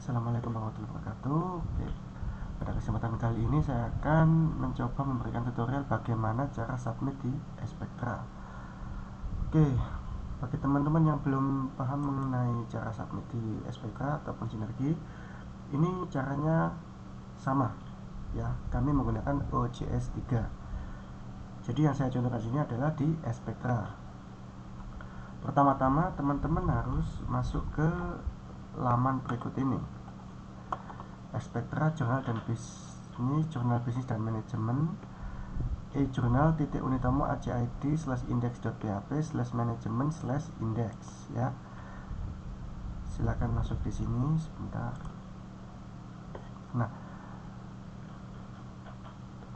Assalamualaikum warahmatullahi wabarakatuh. Oke, pada kesempatan kali ini saya akan mencoba memberikan tutorial bagaimana cara submit di Spectra. Oke, bagi teman-teman yang belum paham mengenai cara submit di Spectra ataupun Sinergi, ini caranya sama ya. Kami menggunakan OJS 3. Jadi yang saya contohkan sini adalah di Spectra. Pertama-tama teman-teman harus masuk ke laman berikut ini, Spectra Jurnal dan Bisnis, Jurnal Bisnis dan Manajemen, e-jurnal.unitomo.acid/index.php/manajemen/index ya. Silakan masuk di sini sebentar. Nah,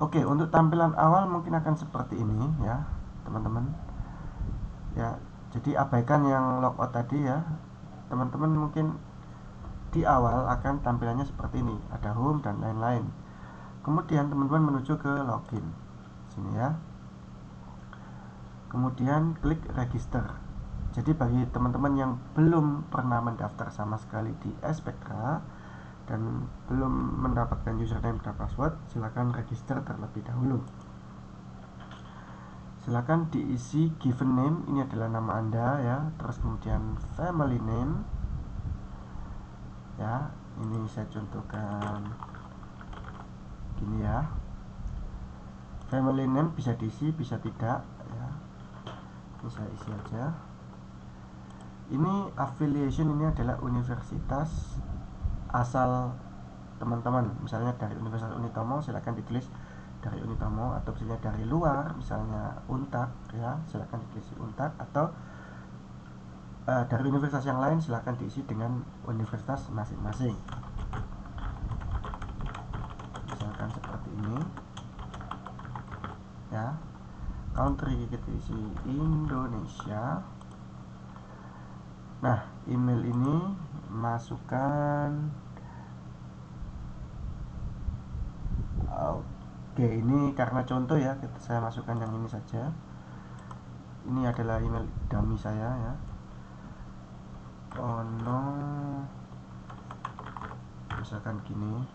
oke, untuk tampilan awal mungkin akan seperti ini ya, teman-teman. Ya, jadi abaikan yang logout tadi ya. Teman-teman mungkin di awal akan tampilannya seperti ini, ada home dan lain-lain. Kemudian teman-teman menuju ke login sini ya. Kemudian klik register. Jadi bagi teman-teman yang belum pernah mendaftar sama sekali di Spectra dan belum mendapatkan username dan password, silakan register terlebih dahulu. Silakan diisi given name, ini adalah nama Anda ya, terus kemudian family name ya, ini saya contohkan gini ya. Family name bisa diisi, bisa tidak ya. Ini saya isi aja. Ini affiliation, ini adalah universitas asal teman-teman. Misalnya dari Universitas Unitomo, silakan ditulis dari Unitomo, atau misalnya dari luar, misalnya Untak ya, silakan diisi Untak, atau dari universitas yang lain silakan diisi dengan universitas masing-masing. Misalkan seperti ini ya. Country kita isi Indonesia. Nah, email ini masukkan. Oke, ini karena contoh ya, saya masukkan yang ini saja. Ini adalah email dummy saya ya. Oh no, misalkan gini,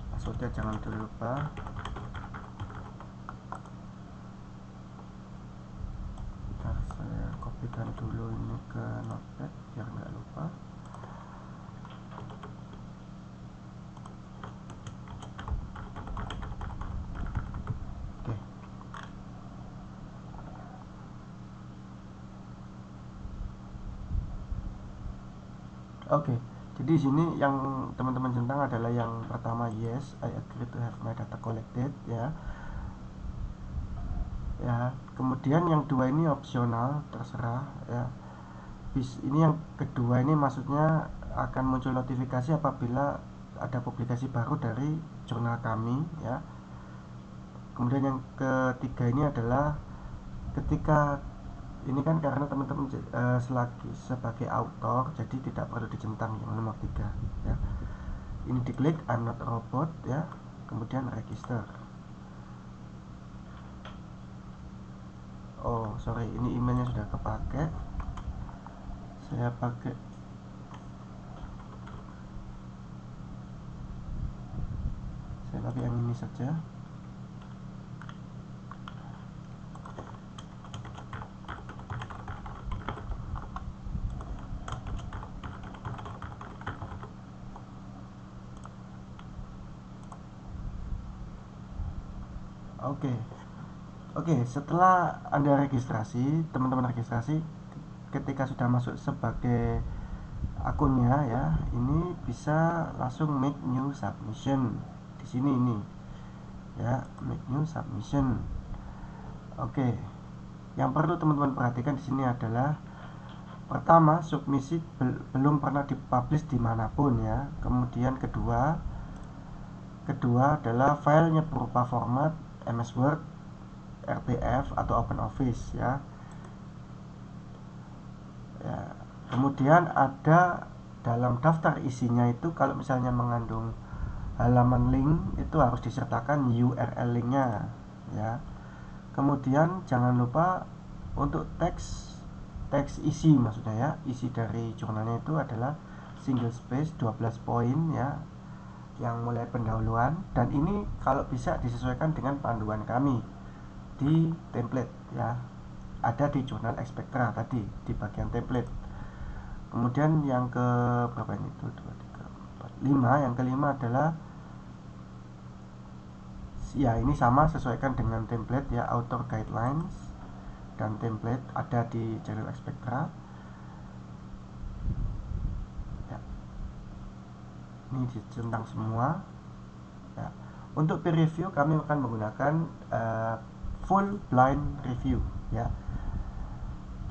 passwordnya jangan lupa. Bentar, saya kopikan dulu ini ke notepad biar nggak lupa. Oke, jadi sini yang teman-teman centang adalah yang pertama, yes, I agree to have my data collected ya. Ya, kemudian yang dua ini opsional, terserah ya. Ini yang kedua ini maksudnya akan muncul notifikasi apabila ada publikasi baru dari jurnal kami ya. Kemudian yang ketiga ini adalah ketika ini kan karena teman-teman selagi sebagai author, jadi tidak perlu dicentang yang nomor 3 ya. Ini diklik I'm not a robot ya, kemudian register. Oh sorry, ini emailnya sudah kepakai. Saya pakai yang ini saja. Oke, setelah Anda registrasi, teman-teman registrasi, ketika sudah masuk sebagai akunnya ya, ini bisa langsung make new submission di sini ini ya, make new submission. Oke, yang perlu teman-teman perhatikan di sini adalah pertama, submisi belum pernah dipublish dimanapun ya. Kemudian kedua adalah filenya berupa format MS Word, RTF atau OpenOffice ya. Kemudian ada dalam daftar isinya itu, kalau misalnya mengandung halaman link itu harus disertakan URL linknya ya. Kemudian jangan lupa untuk teks teks isi, maksudnya ya, isi dari jurnalnya itu adalah single space 12 poin ya, yang mulai pendahuluan, dan ini kalau bisa disesuaikan dengan panduan kami di template ya, ada di jurnal Expectra tadi di bagian template. Kemudian yang ke berapa ini, itu 2, 3, 4, 5, yang kelima adalah ya ini sama, sesuaikan dengan template ya, author guidelines dan template ada di jurnal Expectra ya. Ini dicentang semua ya. Untuk peer review kami akan menggunakan full blind review ya,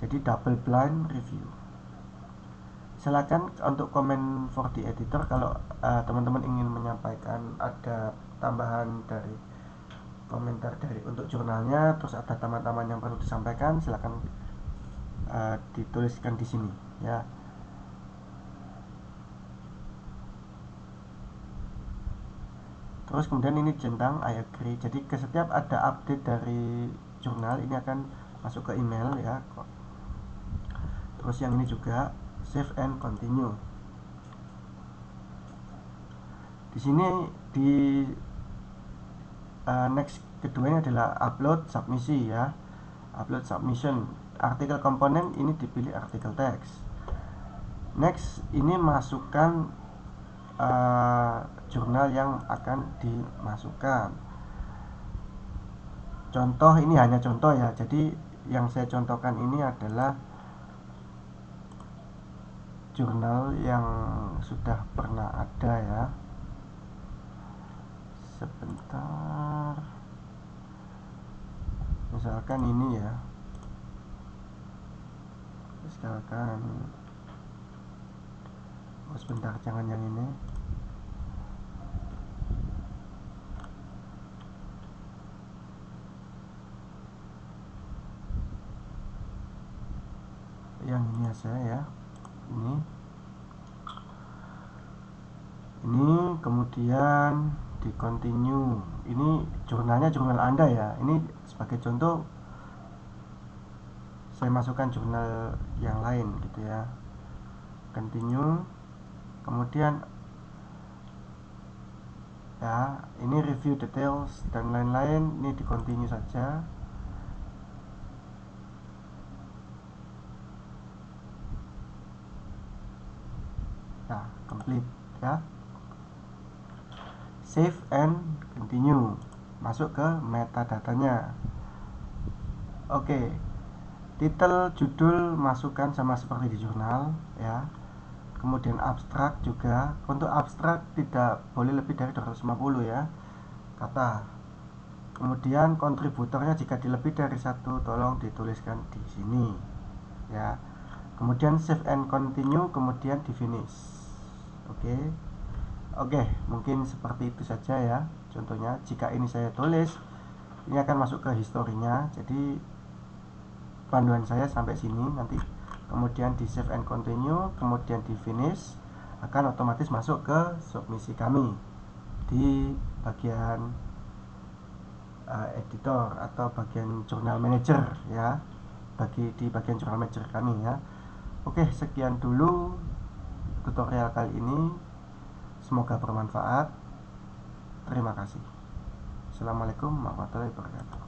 jadi double blind review. Silakan untuk komen for the editor kalau teman-teman ingin menyampaikan ada tambahan dari komentar dari untuk jurnalnya, terus ada teman-teman yang perlu disampaikan, silakan dituliskan di sini ya. Terus kemudian ini centang I agree, jadi ke setiap ada update dari jurnal ini akan masuk ke email ya. Terus yang ini juga save and continue. Di sini di next kedua ini adalah upload submisi ya, upload submission. Artikel komponen ini dipilih artikel teks. Next ini masukkan jurnal yang akan dimasukkan. Contoh, ini hanya contoh ya, jadi yang saya contohkan ini adalah jurnal yang sudah pernah ada ya. Sebentar, misalkan ini ya, misalkan sebentar, jangan yang ini. Yang ini aja ya, ini kemudian di continue. Ini jurnalnya jurnal Anda ya, ini sebagai contoh saya masukkan jurnal yang lain gitu ya. Continue, kemudian ya ini review details dan lain-lain, ini di continue saja. Nah, complete ya. Save and continue, masuk ke metadatanya. Oke, titel, judul masukkan sama seperti di jurnal ya. Kemudian abstrak juga, untuk abstrak tidak boleh lebih dari 250 ya kata. Kemudian kontributornya jika lebih dari 1 tolong dituliskan di sini ya. Kemudian save and continue, kemudian di finish. Oke, mungkin seperti itu saja ya contohnya. Jika ini saya tulis, ini akan masuk ke historinya, jadi panduan saya sampai sini, nanti kemudian di save and continue, kemudian di finish, akan otomatis masuk ke submisi kami di bagian editor atau bagian journal manager ya, di bagian journal manager kami ya. Oke, sekian dulu tutorial kali ini, semoga bermanfaat. Terima kasih. Assalamualaikum warahmatullahi wabarakatuh.